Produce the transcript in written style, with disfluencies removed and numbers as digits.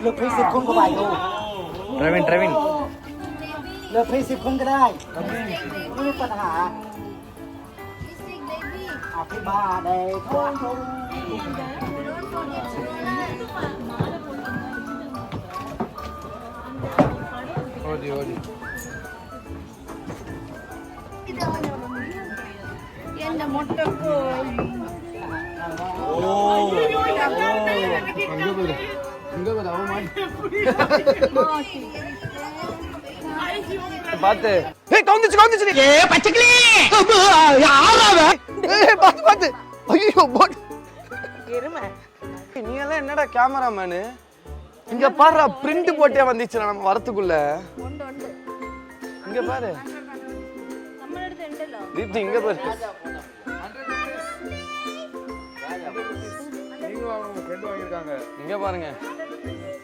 เลือกเพลง10 คนก็ไปดู Travin เลือกเพลง10 คนก็ได้ไม่มีปัญหาอภิบาลได้ทงทงOdi என்ன மொட்டை கோழி பாத்து கவுந்துச்சு ஏ பச்சைக்கிளி யாராவே ஏய் பாத்து ஐயோ போட் எருமை நீ எல்லாம் என்னடா கேமராமேனு இங்க பாரு பிரிண்ட் போட்டே வந்துச்சு நம்ம வரதுக்குள்ள இங்க பாரு நம்ம எடுத்து எண்டலோ தீப்தி இங்க பாரு நீங்க வாங்க, உங்க ஃப்ரெண்ட் வாங்கிருக்காங்க. இங்க பாருங்க